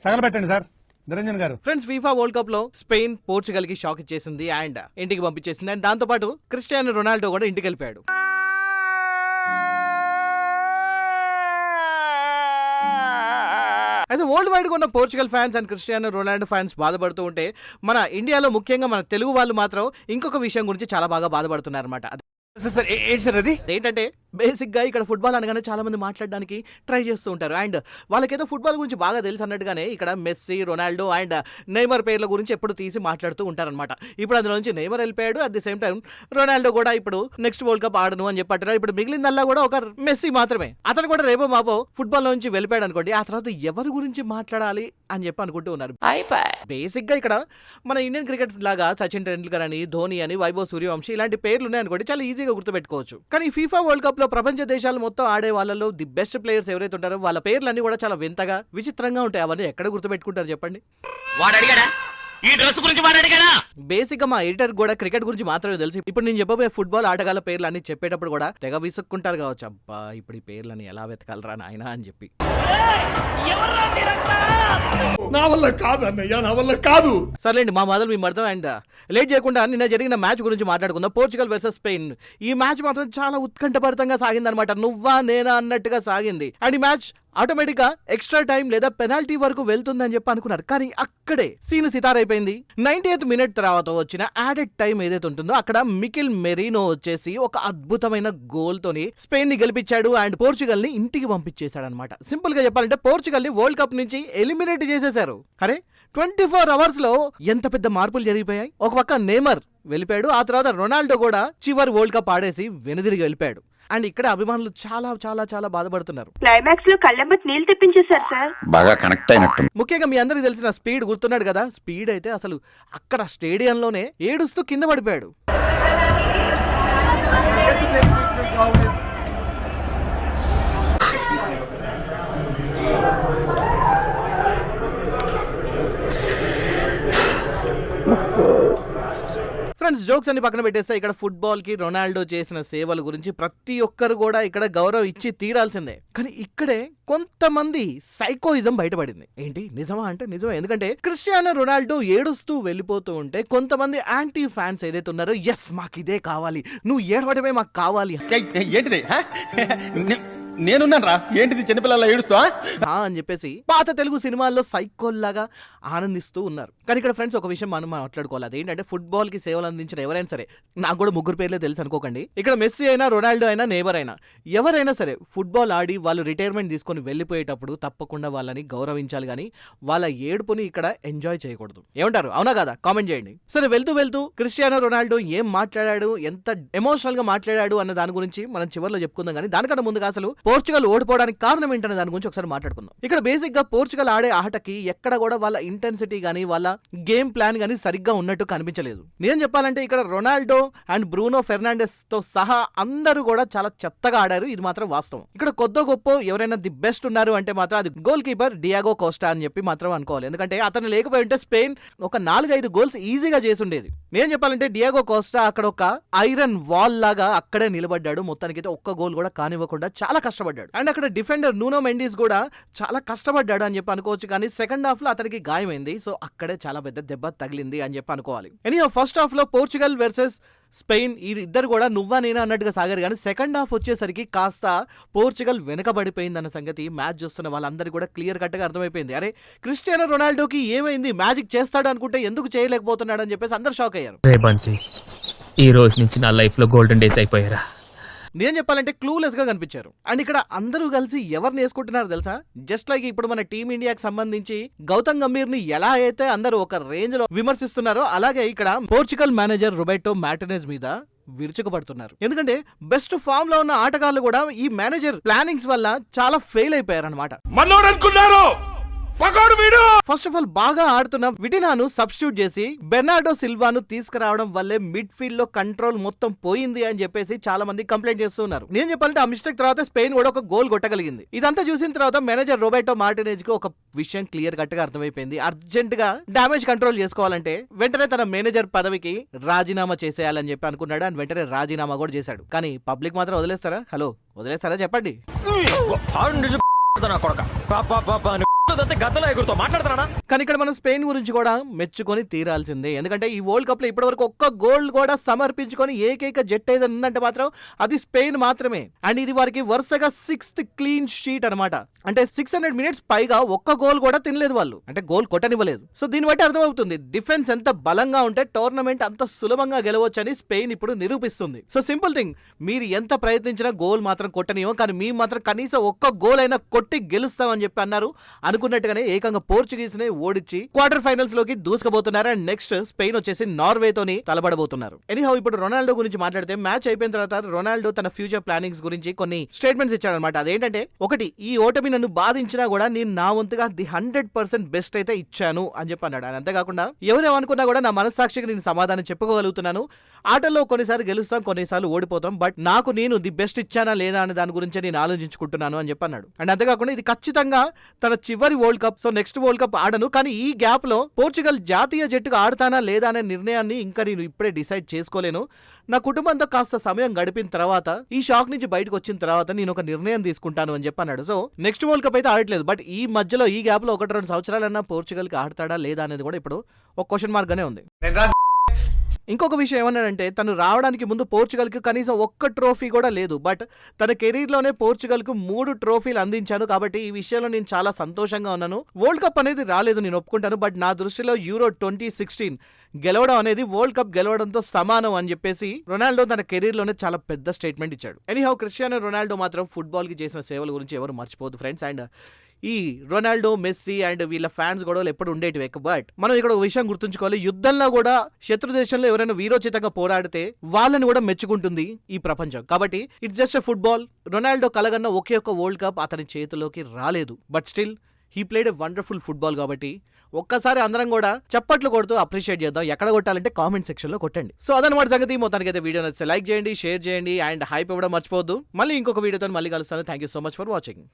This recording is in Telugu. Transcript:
తగలబెట్టండి సార్ నిరంజన్ గారు. ఫ్రెండ్స్, ఫీఫా వరల్డ్ కప్ లో స్పెయిన్ పోర్చుగల్ కి షాక్ ఇచ్చేసింది అండ్ ఇంటికి పంపించేసింది. అండ్ దాంతో పాటు క్రిస్టియానో రొనాల్డో కూడా ఇంటికి వెళ్ళిపోయాడు. అయితే వరల్డ్ వైడ్ గా ఉన్న Portugal fans and Cristiano Ronaldo fans బాధపడుతూ ఉంటే, మన ఇండియాలో ముఖ్యంగా మన తెలుగు వాళ్ళు మాత్రం ఇంకొక విషయం గురించి చాలా బాగా బాధపడుతున్నారు అనమాట. ఏంటంటే బేసిక్ గా ఇక్కడ ఫుట్బాల్ అనగానే చాలా మంది మాట్లాడడానికి ట్రై చేస్తూ ఉంటారు. అండ్ వాళ్ళకేదో ఫుట్బాల్ గురించి బాగా తెలుసు అన్నట్టుగానే ఇక్కడ మెస్సీ, రొనాల్డో అండ్ నెయ్మర్ పేర్ల గురించి ఎప్పుడు తీసి మాట్లాడుతూ ఉంటారనమాట. ఇప్పుడు అందులో నుంచి నెయ్మర్ వెళ్ళిపోయాడు. At the same time Ronaldo కూడా ఇప్పుడు నెక్స్ట్ వరల్డ్ కప్ ఆడను అని చెప్పారు. ఇప్పుడు మిగిలిందల్లా కూడా ఒక మెస్సీ మాత్రమే. అతను కూడా రేపో మాపో ఫుట్బాల్ నుంచి వెళ్ళిపోయాడు అనుకోండి, ఆ తర్వాత ఎవరి గురించి మాట్లాడాలి అని చెప్పి అనుకుంటూ ఉన్నారు. బేసిక్ గా ఇక్కడ మన ఇండియన్ క్రికెట్ లాగా సచిన్ టెండూల్కర్ అని, ధోని అని, వైభవ్ సూర్యవంశీ ఇలాంటి పేర్లు ఉన్నాయనుకోండి, చాలా ఈజీగా గుర్తుపెట్టుకోవచ్చు. కానీ ఫీఫా వరల్డ్ కప్ లో ప్రపంచ దేశాలు మొత్తం ఆడే వాళ్ళలో ది బెస్ట్ ప్లేయర్స్ ఎవరైతే ఉంటారో వాళ్ళ పేర్లన్నీ కూడా చాలా వింతగా, విచిత్రంగా ఉంటాయి. అవన్నీ ఎక్కడ గుర్తుపెట్టుకుంటారు చెప్పండి? బేసిక్ గా మా ఎడిటర్ కూడా క్రికెట్ గురించి మాత్రమే తెలుసు. ఇప్పుడు నేను చెప్పబోయే ఫుట్బాల్ ఆటగాళ్ళ పేర్లు అన్ని చెప్పేటప్పుడు కూడా తెగ విసుక్కుంటారు కావచ్చు. అబ్బా, ఇప్పుడు ఈ పేర్లని ఎలా వెతకాలరా నాయనా అని చెప్పి. నా వల్ల కాదు అన్నయ్య, నా వల్ల కాదు. సర్లేండి, మా మొదలు మీ మర్థం. అండ్ లేట్ చేయకుండా నిన్న జరిగిన మ్యాచ్ గురించి మాట్లాడుకుందాం. Portugal versus Spain. ఈ మ్యాచ్ మాత్రం చాలా ఉత్కంఠభరితంగా సాగింది అనమాట. నువ్వా నేనా అన్నట్టుగా సాగింది. అండ్ ఈ మ్యాచ్ ఆటోమేటిక్ గా ఎక్స్ట్రా టైం లేదా పెనాల్టీ వరకు వెళ్తుందని చెప్పి అనుకున్నారు. కానీ అక్కడే సీన్ సితారైపోయింది. 98th మినిట్ తర్వాత వచ్చిన యాడెడ్ టైం ఏదైతే ఉంటుందో అక్కడ మికెల్ మెరీనో వచ్చేసి ఒక అద్భుతమైన గోల్ తోని స్పెయిన్ ని గెలిపించాడు అండ్ పోర్చుగల్ ని ఇంటికి పంపించేశాడు అనమాట. సింపుల్ గా చెప్పాలంటే పోర్చుగల్ ని వరల్డ్ కప్ నుంచి ఎలిమినేట్ చేసేశారు. అరే 24 అవర్స్ లో ఎంత పెద్ద మార్పులు జరిగిపోయాయి. ఒక పక్క నెయ్మర్ వెళ్ళిపోయాడు, ఆ తర్వాత రొనాల్డో కూడా చివరి వరల్డ్ కప్ ఆడేసి వెనుదిరిగి వెళ్ళిపోయాడు. అండ్ ఇక్కడ అభిమానులు చాలా చాలా చాలా బాధపడుతున్నారు. క్లైమాక్స్ లో కళ్ళెంబట్ నీళ్ళు తెప్పించేశారు సార్. బాగా కనెక్ట్ అయినట్టు. ముఖ్యంగా మీ అందరికి తెలిసిన స్పీడ్ గుర్తున్నాడు కదా. స్పీడ్ అయితే అసలు అక్కడ స్టేడియంలోనే ఏడుస్తూ కింద పడిపోయాడు. ఫ్రెండ్స్, జోక్స్ అన్ని పక్కన పెట్టేస్తే ఇక్కడ ఫుట్బాల్ కి రొనాల్డో చేసిన సేవల గురించి ప్రతి ఒక్కరు కూడా ఇక్కడ గౌరవం ఇచ్చి తీరాల్సిందే. కానీ ఇక్కడే కొంతమంది సైకోయిజం బయటపడింది. ఏంటి నిజమా అంటే నిజమే. ఎందుకంటే క్రిస్టియానో రొనాల్డో ఏడుస్తూ వెళ్ళిపోతూ ఉంటే కొంతమంది యాంటీ ఫ్యాన్స్ ఏదైతే ఉన్నారో, ఎస్ మాకు ఇదే కావాలి, నువ్వు ఏడవడమే మాకు కావాలి, ఏంటిది నేనున్నాను రా, ఏంటిది చిన్నపిల్లల ఏడుస్తా అని చెప్పేసి పాత తెలుగు సినిమాల్లో సైకోల్లాగా ఆనందిస్తూ ఉన్నారు. కానీ ఇక్కడ ఫ్రెండ్స్ ఒక విషయం మనం మాట్లాడుకోవాలి. అదేంటంటే ఫుట్బాల్ కి సేవలు అందించిన ఎవరైనా సరే, నాకు కూడా ముగ్గురు పేర్లే తెలుసు అనుకోకండి. ఇక్కడ మెస్సీ అయినా, రొనాల్డో అయినా, నెయ్మర్ అయినా, ఎవరైనా సరే ఫుట్బాల్ ఆడి వాళ్ళు రిటైర్మెంట్ తీసుకొని వెళ్ళిపోయేటప్పుడు తప్పకుండా వాళ్ళని గౌరవించాలి. కానీ వాళ్ళ ఏడుపుని ఇక్కడ ఎంజాయ్ చేయకూడదు. ఏమంటారు? అవునా కదా? కామెంట్ చేయండి. సరే, వెళ్తూ వెళ్తూ క్రిస్టియానో రొనాల్డో ఏం మాట్లాడాడు, ఎంత ఎమోషనల్ గా మాట్లాడాడు అన్న దాని గురించి మనం చివరిలో చెప్పుకుందాం. కానీ దానికన్నా ముందుగా అసలు పోర్చుగల్ ఓడిపోవడానికి కారణం ఏంటనే దాని గురించి ఒకసారి మాట్లాడుకుందాం. ఇక్కడ బేసిక్ గా పోర్చుగల్ ఆడే ఆటకి ఎక్కడ కూడా వాళ్ళ ఇంటెన్సిటీ గానీ వాళ్ళ గేమ్ ప్లాన్ గానీ సరిగ్గా ఉన్నట్టు కనిపించలేదు. నిజం చెప్పాలంటే ఇక్కడ రొనాల్డో అండ్ బ్రూనో ఫెర్నాండెస్ తో సహా అందరూ కూడా చాలా చెత్తగా ఆడారు. ఇది మాత్రం వాస్తవం. ఇక్కడ కొద్ది గొప్ప ఎవరైనా ది బెస్ట్ ఉన్నారు అంటే మాత్రం అది గోల్ కీపర్ డియాగో కోస్టా అని చెప్పి మాత్రం అనుకోవాలి. ఎందుకంటే అతను లేకపోయి ఉంటే స్పెయిన్ ఒక 4-5 గోల్స్ ఈజీగా చేసుండేది. నేను చెప్పాలంటే డియాగో కోస్టా అక్కడ ఒక ఐరన్ వాల్ లాగా అక్కడే నిలబడ్డాడు. మొత్తానికి అయితే ఒక్క గోల్ కూడా కానివ్వకుండా చాలా కష్టపడ్డాడు. అండ్ అక్కడ డిఫెండర్ నూనో మెండిస్ కూడా చాలా కష్టపడ్డాడు అని చెప్పి అనుకోవచ్చు. కానీ సెకండ్ హాఫ్ లో అతనికి గాయమైంది. సో అక్కడే చాలా పెద్ద దెబ్బ తగిలింది అని చెప్పి అనుకోవాలి. ఎనీహౌ ఫస్ట్ హాఫ్ లో పోర్చుగల్ వర్సెస్ స్పెయిన్ ఈ ఇద్దరు కూడా నువ్వా నేనా అన్నట్టుగా సాగారు. కానీ సెకండ్ హాఫ్ వచ్చేసరికి కాస్త పోర్చుగల్ వెనకబడిపోయింది అన్న సంగతి మ్యాచ్ చూస్తున్న వాళ్ళందరికీ కూడా క్లియర్ కట్ గా అర్థమైపోయింది. అరే క్రిస్టియానో రొనాల్డోకి ఏమైంది, మ్యాజిక్ చేస్తాడు అనుకుంటే ఎందుకు చేయలేకపోతున్నాడు అని చెప్పేసి అందరు షాక్ అయ్యారు. ఈ రోజు నుంచి నా లైఫ్ లో గోల్డెన్ డేస్ అయిపోయారా. నేను చెప్పాలంటే క్లూలెస్ గా కనిపించారు. అండ్ ఇక్కడ అందరూ కలిసి ఎవరిని వేసుకుంటున్నారు తెలుసా? జస్ట్ లైక్ ఇప్పుడు మన టీమిండియాకి సంబంధించి గౌతమ్ గంభీర్ ని ఎలా అయితే అందరూ ఒక రేంజ్ లో విమర్శిస్తున్నారో, అలాగే ఇక్కడ పోర్చుగల్ మేనేజర్ రొబెర్టో మార్టినెజ్ మీద విరుచుకుపడుతున్నారు. ఎందుకంటే బెస్ట్ ఫామ్ లో ఉన్న ఆటగాళ్లు కూడా ఈ మేనేజర్ ప్లానింగ్స్ వల్ల చాలా ఫెయిల్ అయిపోయారు అనమాట. ఫస్ట్ ఆఫ్ ఆల్ బాగా ఆడుతున్న విటినాను సబ్స్టిట్యూట్ చేసి బెర్నార్డో సిల్వాను తీసుకురావడం వల్లే మిడ్ ఫీల్డ్ లో కంట్రోల్ మొత్తం పోయింది అని చెప్పేసి చాలా మంది కంప్లైంట్ చేస్తున్నారు. నేను చెప్పాలంటే ఆ మిస్టేక్ తర్వాత స్పెయిన్ కూడా ఒక గోల్ కొట్టగలిగింది. ఇదంతా చూసిన తర్వాత మేనేజర్ రొబెర్టో మార్టినెజ్ కి ఒక విషయం క్లియర్ కట్ గా అర్థమైపోయింది. అర్జెంట్ గా డామేజ్ కంట్రోల్ చేసుకోవాలంటే వెంటనే తన మేనేజర్ పదవికి రాజీనామా చేసేయాలని చెప్పి అనుకున్నాడు. అండ్ వెంటనే రాజీనామా కూడా చేశాడు. కానీ పబ్లిక్ మాత్రం వదిలేస్తారా? హలో, వదిలేస్తారా చెప్పండి. చూస్తుందంటే గద్దలో ఎగురుతో మాట్లాడుతున్నానా? కానీ ఇక్కడ మనం స్పెయిన్ గురించి కూడా మెచ్చుకొని తీరాల్సిందే. ఎందుకంటే ఈ వరల్డ్ కప్ లో ఇప్పటివరకు ఒక్క గోల్ కూడా సమర్పించుకొని ఏకైక జట్టు ఏదైనా ఉందంటే మాత్రం అది స్పెయిన్ మాత్రమే. అండ్ ఇది వారికి వరుసగా 6th క్లీన్ షీట్ అన్నమాట. అంటే 600 minutes పైగా ఒక్క గోల్ కూడా తినలేదు వాళ్ళు, అంటే గోల్ కొట్టనివ్వలేదు. సో దీన్ని బట్టి అర్థమవుతుంది డిఫెన్స్ ఎంత బలంగా ఉంటే టోర్నమెంట్ అంత సులభంగా గెలవచ్చని స్పెయిన్ ఇప్పుడు నిరూపిస్తుంది. సో సింపుల్ థింగ్, మీరు ఎంత ప్రయత్నించినా గోల్ మాత్రం కొట్టనివ్వం, కానీ మేము మాత్రం కనీసం ఒక్క గోల్ అయినా కొట్టి గెలుస్తామని చెప్పి అన్నారు. అనుకున్నట్టుగానే ఏకంగా పోర్చుగీస్ ని ఓడించి క్వార్టర్ ఫైనల్స్ లోకి దూసుకుపోతున్నారు. అండ్ నెక్స్ట్ స్పెయిన్ వచ్చేసి నార్వేతోని తలబడబోతున్నారు. ఎనీహౌ ఇప్పుడు రొనాల్డో గురించి మాట్లాడితే, మ్యాచ్ అయిపోయిన తర్వాత రొనాల్డో తన ఫ్యూచర్ ప్లానింగ్స్ గురించి కొన్ని స్టేట్మెంట్స్ ఇచ్చాడనమాట. అదేంటంటే, ఒకటి, ఈ ఓటమి నన్ను బాధించినా కూడా నేను నా వంతుగా ది 100% బెస్ట్ అయితే ఇచ్చాను అని చెప్పి అన్నాడు. అండ్ అంతేకాకుండా ఎవరేమనుకున్నా కూడా నా మనస్సాక్షికి నేను సమాధానం చెప్పుకోగలుగుతున్నాను. ఆటల్లో కొన్నిసార్లు గెలుస్తాం, కొన్నిసార్లు ఓడిపోతాం, బట్ నాకు నేను ది బెస్ట్ ఇచ్చానా లేదా అనే దాని గురించి నేను ఆలోచించుకుంటున్నాను అని చెప్పి అన్నాడు. అండ్ అంతేకాకుండా ఇది ఖచ్చితంగా తన చివరి world cup. So next world cup ఆడను, కానీ ఈ గ్యాప్ లో పోర్చుగల్ జాతీయ జట్టుగా ఆడతానా లేదా అనే నిర్ణయాన్ని ఇంకా నేను ఇప్పుడే డిసైడ్ చేసుకోలేను. నా కుటుంబంతో కాస్త సమయం గడిపిన తర్వాత, ఈ షాక్ నుంచి బయటకు వచ్చిన తర్వాత నేను ఒక నిర్ణయం తీసుకుంటాను అని చెప్పి అన్నాడు. సో నెక్స్ట్ వరల్డ్ కప్ అయితే ఆడట్లేదు, బట్ ఈ మధ్యలో ఈ గ్యాప్ లో 1-2 సంవత్సరాలన్నా పోర్చుగల్ కి ఆడతాడా లేదా అనేది కూడా ఇప్పుడు ఒక క్వశ్చన్ మార్క్ గానే ఉంది. ఇంకొక విషయం ఏమన్నాడంటే, తను రావడానికి ముందు పోర్చుగల్ కి కనీసం ఒక్క ట్రోఫీ కూడా లేదు, బట్ తన కెరీర్ లోనే పోర్చుగల్ కు 3 ట్రోఫీలు అందించాను, కాబట్టి ఈ విషయంలో నేను చాలా సంతోషంగా ఉన్నాను. వరల్డ్ కప్ అనేది రాలేదు, నేను ఒప్పుకుంటాను, బట్ నా దృష్టిలో యూరో 2016 గెలవడం అనేది వరల్డ్ కప్ గెలవడంతో సమానం అని చెప్పేసి రొనాల్డో తన కెరీర్ లోనే చాలా పెద్ద స్టేట్మెంట్ ఇచ్చాడు. ఎనీహౌ క్రిస్టియానో రొనాల్డో మాత్రం ఫుట్బాల్ కి చేసిన సేవల గురించి ఎవరు మర్చిపోదు ఫ్రెండ్స్. అండ్ ఈ రొనాల్డో, మెస్సీ అండ్ వీళ్ళ ఫ్యాన్స్ గొడవలు ఎప్పుడు ఉండేటివే, బట్ మనం ఇక్కడ ఒక విషయం గుర్తుంచుకోవాలి, యుద్ధంలో కూడా శత్రు దేశంలో ఎవరైనా వీరోచితంగా పోరాడితే వాళ్ళని కూడా మెచ్చుకుంటుంది ఈ ప్రపంచం. కాబట్టి it's just a football. Ronaldo కలగన్న ఒకే ఒక్క వరల్డ్ కప్ అతని చేతిలోకి రాలేదు, but still he played a wonderful football. కాబట్టి ఒక్కసారి అందరం కూడా చప్పట్లు కొడుతూ అప్రిషియేట్ చేద్దాం. ఎక్కడ కొట్టాలంటే కామెంట్ సెక్షన్ లో కొట్టండి. సో అదనమాట సంగతి. మొత్తానికి అయితే వీడియో నచ్చితే లైక్ చేయండి, షేర్ చేయండి అండ్ హైప్ ఇవ్వడం మర్చిపోవద్దు. మళ్ళీ ఇంకొక వీడియోతో మళ్ళీ కలుస్తాను. Thank you so much for watching.